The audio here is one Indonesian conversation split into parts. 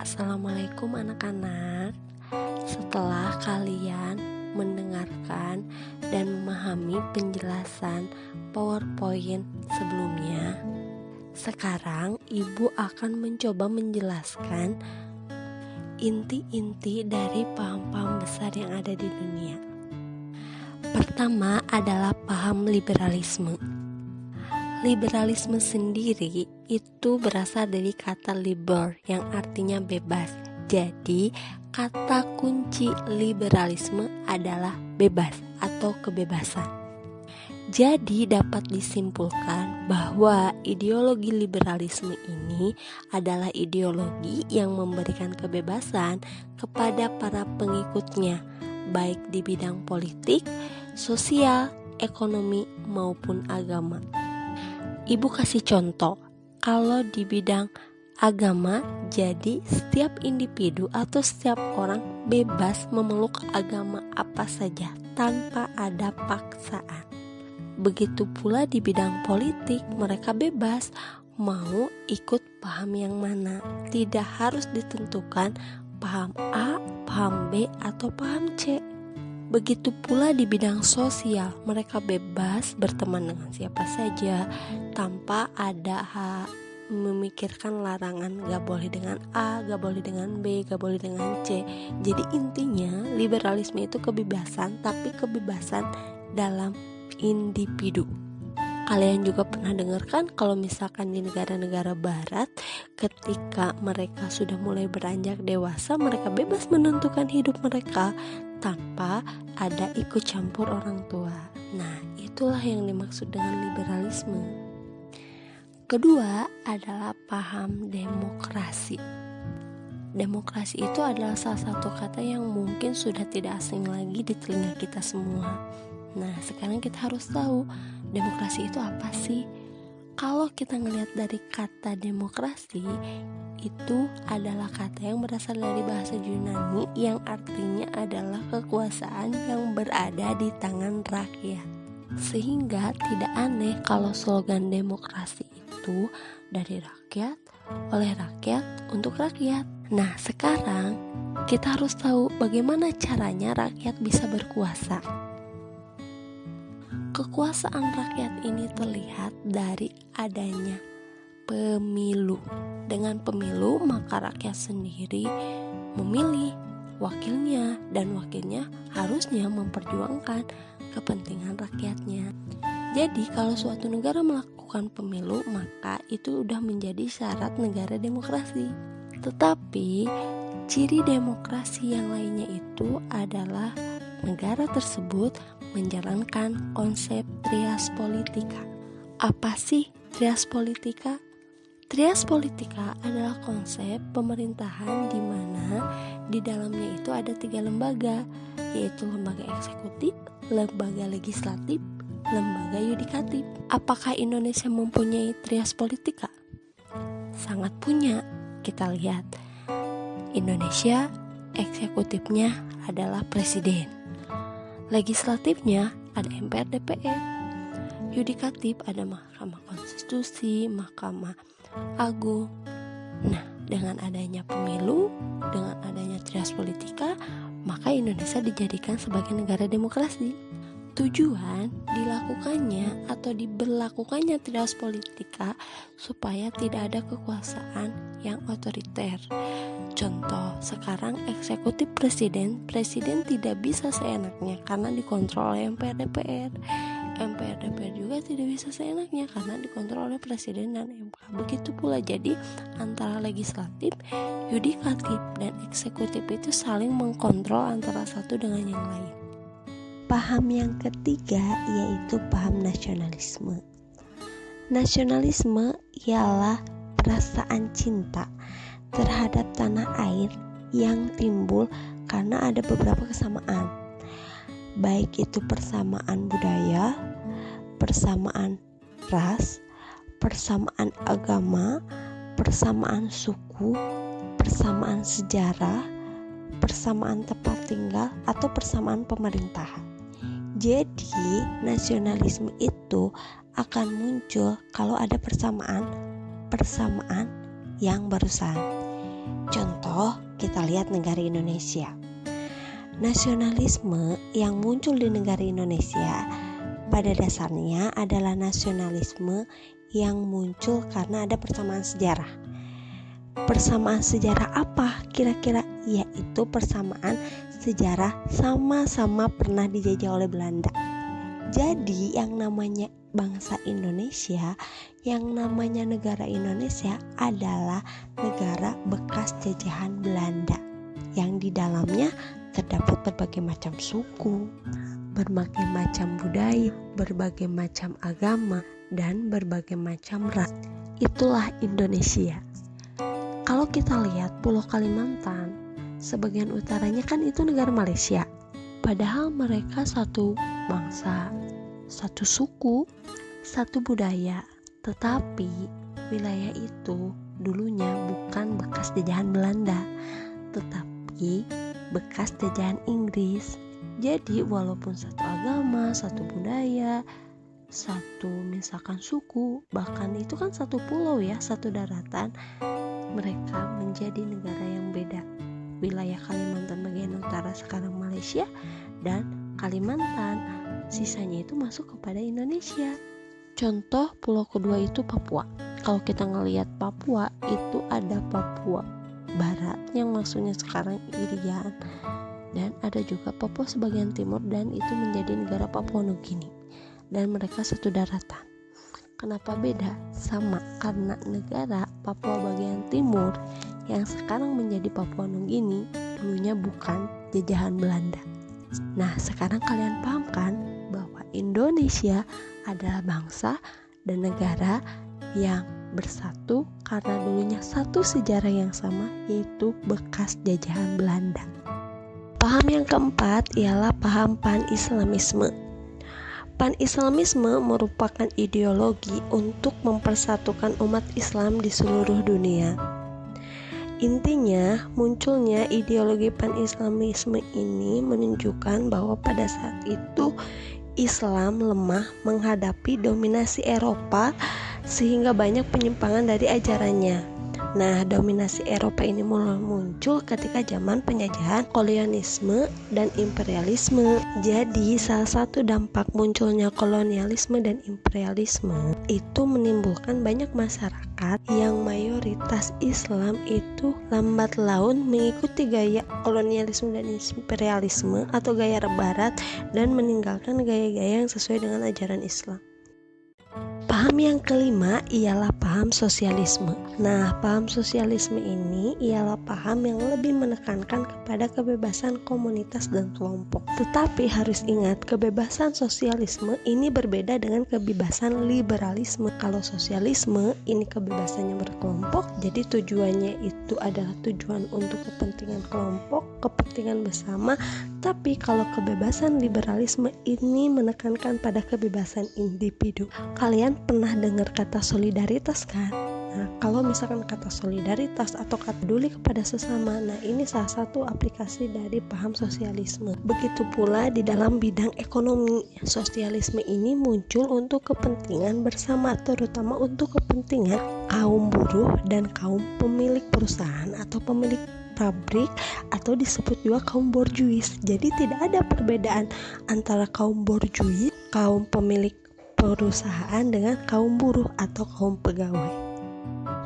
Assalamualaikum anak-anak. Setelah kalian mendengarkan dan memahami penjelasan PowerPoint sebelumnya, sekarang Ibu akan mencoba menjelaskan inti-inti dari paham-paham besar yang ada di dunia. Pertama adalah paham liberalisme. Liberalisme sendiri itu berasal dari kata liber yang artinya bebas. Jadi, kata kunci liberalisme adalah bebas atau kebebasan. Jadi, dapat disimpulkan bahwa ideologi liberalisme ini adalah ideologi yang memberikan kebebasan kepada para pengikutnya, baik di bidang politik, sosial, ekonomi, maupun agama. Ibu kasih contoh, kalau di bidang agama, jadi setiap individu atau setiap orang bebas memeluk agama apa saja tanpa ada paksaan. Begitu pula di bidang politik, mereka bebas mau ikut paham yang mana. Tidak harus ditentukan paham A, paham B, atau paham C. Begitu pula di bidang sosial, mereka bebas berteman dengan siapa saja tanpa ada memikirkan larangan, gak boleh dengan A, gak boleh dengan B, gak boleh dengan C. Jadi intinya liberalisme itu kebebasan, tapi kebebasan dalam individu. Kalian juga pernah dengar kan kalau misalkan di negara-negara barat, ketika mereka sudah mulai beranjak dewasa, mereka bebas menentukan hidup mereka tanpa ada ikut campur orang tua. Nah, itulah yang dimaksud dengan liberalisme. Kedua adalah paham demokrasi. Demokrasi itu adalah salah satu kata yang mungkin sudah tidak asing lagi di telinga kita semua. Nah, sekarang kita harus tahu demokrasi itu apa sih? Kalau kita ngelihat dari kata demokrasi, itu adalah kata yang berasal dari bahasa Yunani yang artinya adalah kekuasaan yang berada di tangan rakyat. Sehingga tidak aneh kalau slogan demokrasi itu dari rakyat, oleh rakyat, untuk rakyat. Nah, sekarang kita harus tahu bagaimana caranya rakyat bisa berkuasa. Kekuasaan rakyat ini terlihat dari adanya pemilu. Dengan pemilu, maka rakyat sendiri memilih wakilnya, dan wakilnya harusnya memperjuangkan kepentingan rakyatnya. Jadi, kalau suatu negara melakukan pemilu, maka itu sudah menjadi syarat negara demokrasi. Tetapi, ciri demokrasi yang lainnya itu adalah negara tersebut menjalankan konsep trias politika. Apa sih trias politika? Trias politika adalah konsep pemerintahan di mana di dalamnya itu ada 3 lembaga, yaitu lembaga eksekutif, lembaga legislatif, lembaga yudikatif. Apakah Indonesia mempunyai trias politika? Sangat punya. Kita lihat, Indonesia eksekutifnya adalah presiden. Legislatifnya ada MPR, DPR. Yudikatif ada Mahkamah Konstitusi, Mahkamah Agung. Nah, dengan adanya pemilu, dengan adanya trias politika, maka Indonesia dijadikan sebagai negara demokrasi. Tujuan dilakukannya atau diberlakukannya trias politika supaya tidak ada kekuasaan yang otoriter. Contoh, sekarang eksekutif presiden tidak bisa seenaknya karena dikontrol oleh MPR, DPR. MPR, DPR juga tidak bisa seenaknya karena dikontrol oleh presiden dan MK. Begitu pula jadi antara legislatif, yudikatif, dan eksekutif itu saling mengkontrol antara satu dengan yang lain. Paham yang ketiga yaitu paham nasionalisme. Nasionalisme ialah perasaan cinta terhadap tanah air yang timbul karena ada beberapa kesamaan, baik itu persamaan budaya, persamaan ras, persamaan agama, persamaan suku, persamaan sejarah, persamaan tempat tinggal, atau persamaan pemerintahan. Jadi, nasionalisme itu akan muncul kalau ada persamaan yang barusan. Contoh, contoh, kita lihat negara Indonesia. Nasionalisme yang muncul di negara Indonesia pada dasarnya adalah nasionalisme yang muncul karena ada persamaan sejarah. Persamaan sejarah apa kira-kira? Yaitu persamaan sejarah sama-sama pernah dijajah oleh Belanda. Jadi yang namanya bangsa Indonesia, yang namanya negara Indonesia adalah negara bekas jajahan Belanda, yang di dalamnya terdapat berbagai macam suku, berbagai macam budaya, berbagai macam agama, dan berbagai macam ras. Itulah Indonesia. Kalau kita lihat Pulau Kalimantan, sebagian utaranya kan itu negara Malaysia. Padahal mereka satu bangsa, satu suku, satu budaya. Tetapi wilayah itu dulunya bukan bekas jajahan Belanda, tetapi bekas jajahan Inggris. Jadi walaupun satu agama, satu budaya, satu misalkan suku, bahkan itu kan satu pulau ya, satu daratan, mereka menjadi negara yang beda. Wilayah Kalimantan bagian utara sekarang Malaysia, dan Kalimantan sisanya itu masuk kepada Indonesia. Contoh pulau kedua itu Papua. Kalau kita ngelihat Papua, itu ada Papua Barat yang maksudnya sekarang Irian, dan ada juga Papua sebagian timur, dan itu menjadi negara Papua Nugini, dan mereka satu daratan. Kenapa beda? Sama, karena negara Papua bagian timur yang sekarang menjadi Papua Nugini dulunya bukan jajahan Belanda. Nah, sekarang kalian paham kan bahwa Indonesia adalah bangsa dan negara yang bersatu karena dulunya satu sejarah yang sama, yaitu bekas jajahan Belanda. Paham yang keempat ialah paham pan-islamisme. Pan-islamisme merupakan ideologi untuk mempersatukan umat Islam di seluruh dunia. Intinya, munculnya ideologi pan-islamisme ini menunjukkan bahwa pada saat itu Islam lemah menghadapi dominasi Eropa sehingga banyak penyimpangan dari ajarannya. Nah, dominasi Eropa ini mulai muncul ketika zaman penjajahan, kolonialisme, dan imperialisme. Jadi, salah satu dampak munculnya kolonialisme dan imperialisme itu menimbulkan banyak masyarakat yang mayoritas Islam itu lambat laun mengikuti gaya kolonialisme dan imperialisme atau gaya Barat dan meninggalkan gaya-gaya yang sesuai dengan ajaran Islam. Paham yang kelima ialah paham sosialisme. Nah, paham sosialisme ini ialah paham yang lebih menekankan kepada kebebasan komunitas dan kelompok. Tetapi harus ingat, kebebasan sosialisme ini berbeda dengan kebebasan liberalisme. Kalau sosialisme ini kebebasannya berkelompok, jadi tujuannya itu adalah tujuan untuk kepentingan kelompok, kepentingan bersama. Tapi kalau kebebasan liberalisme ini menekankan pada kebebasan individu. Kalian pernah dengar kata solidaritas kan? Nah, kalau misalkan kata solidaritas atau kata peduli kepada sesama, nah ini salah satu aplikasi dari paham sosialisme. Begitu pula di dalam bidang ekonomi, sosialisme ini muncul untuk kepentingan bersama, terutama untuk kepentingan kaum buruh dan kaum pemilik perusahaan atau pemilik pabrik, atau disebut juga kaum borjuis. Jadi tidak ada perbedaan antara kaum borjuis, kaum pemilik perusahaan, dengan kaum buruh atau kaum pegawai.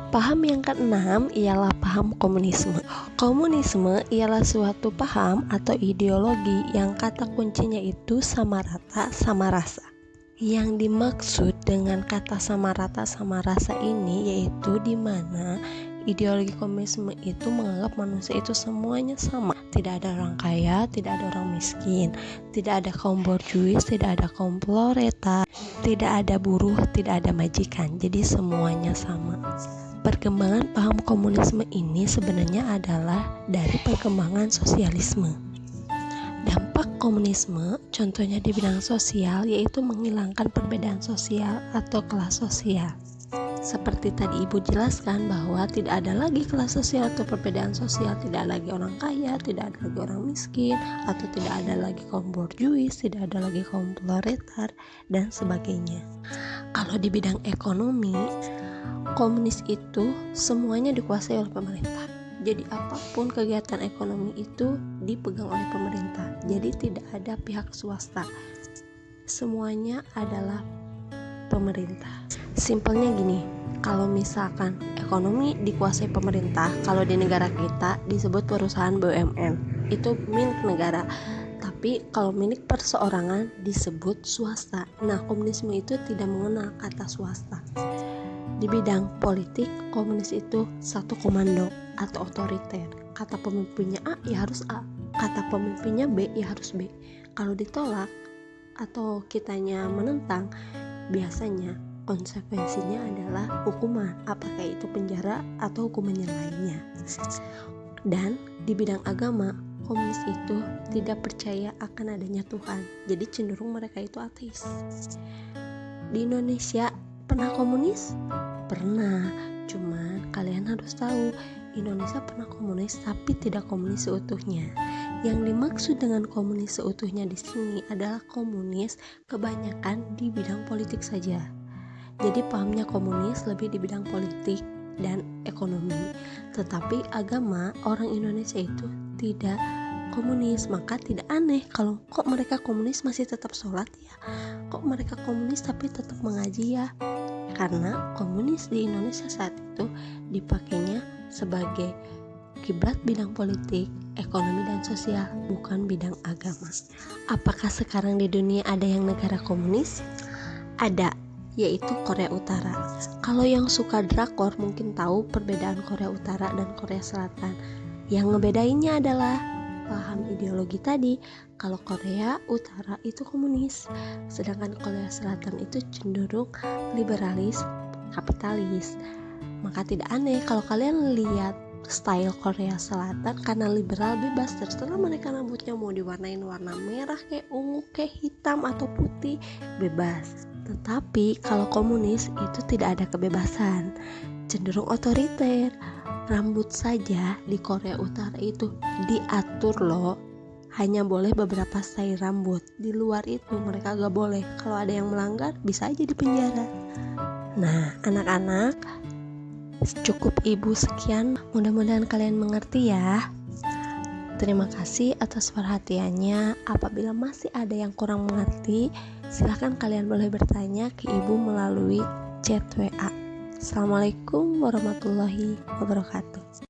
Paham yang keenam ialah paham komunisme. Komunisme ialah suatu paham atau ideologi yang kata kuncinya itu sama rata, sama rasa. Yang dimaksud dengan kata sama rata, sama rasa ini yaitu di mana ideologi komunisme itu menganggap manusia itu semuanya sama. Tidak ada orang kaya, tidak ada orang miskin, tidak ada kaum borjuis, tidak ada kaum proletar, tidak ada buruh, tidak ada majikan. Jadi semuanya sama. Perkembangan paham komunisme ini sebenarnya adalah dari perkembangan sosialisme. Dampak komunisme contohnya di bidang sosial yaitu menghilangkan perbedaan sosial atau kelas sosial. Seperti tadi Ibu jelaskan bahwa tidak ada lagi kelas sosial atau perbedaan sosial, tidak ada lagi orang kaya, tidak ada lagi orang miskin, atau tidak ada lagi kaum borjuis, tidak ada lagi kaum proletar, dan sebagainya. Kalau di bidang ekonomi, komunis itu semuanya dikuasai oleh pemerintah. Jadi apapun kegiatan ekonomi itu dipegang oleh pemerintah. Jadi tidak ada pihak swasta. Semuanya adalah pemerintah. Simpelnya gini, kalau misalkan ekonomi dikuasai pemerintah, kalau di negara kita disebut perusahaan BUMN, itu milik negara. Tapi kalau milik perseorangan disebut swasta. Nah, komunisme itu tidak mengenal kata swasta. Di bidang politik, komunis itu satu komando atau otoriter. Kata pemimpinnya A ya harus A, kata pemimpinnya B ya harus B. Kalau ditolak atau kitanya menentang, biasanya konsekuensinya adalah hukuman, apakah itu penjara atau hukuman yang lainnya. Dan di bidang agama, komunis itu tidak percaya akan adanya Tuhan, jadi cenderung mereka itu ateis. Di Indonesia pernah komunis? Pernah, cuman kalian harus tahu Indonesia pernah komunis tapi tidak komunis seutuhnya. Yang dimaksud dengan komunis seutuhnya di sini adalah komunis kebanyakan di bidang politik saja. Jadi pahamnya komunis lebih di bidang politik dan ekonomi. Tetapi agama orang Indonesia itu tidak komunis, maka tidak aneh kalau kok mereka komunis masih tetap sholat ya, kok mereka komunis tapi tetap mengaji ya. Karena komunis di Indonesia saat itu dipakainya sebagai kiblat bidang politik, ekonomi dan sosial, bukan bidang agama. Apakah sekarang di dunia ada yang negara komunis? Ada, yaitu Korea Utara. Kalau yang suka drakor mungkin tahu perbedaan Korea Utara dan Korea Selatan. Yang ngebedainnya adalah paham ideologi tadi. Kalau Korea Utara itu komunis, sedangkan Korea Selatan itu cenderung liberalis, kapitalis. Maka tidak aneh kalau kalian lihat style Korea Selatan, karena liberal bebas, terserah mereka rambutnya mau diwarnain warna merah kayak ungu kayak hitam atau putih, bebas. Tetapi kalau komunis itu tidak ada kebebasan, cenderung otoriter. Rambut saja di Korea Utara itu diatur loh, hanya boleh beberapa style rambut. Di luar itu mereka gak boleh. Kalau ada yang melanggar bisa aja dipenjara. Nah, anak-anak, cukup ibu sekian. Mudah-mudahan kalian mengerti ya. Terima kasih atas perhatiannya. Apabila masih ada yang kurang mengerti, silahkan kalian boleh bertanya ke ibu melalui chat WA. Assalamualaikum warahmatullahi wabarakatuh.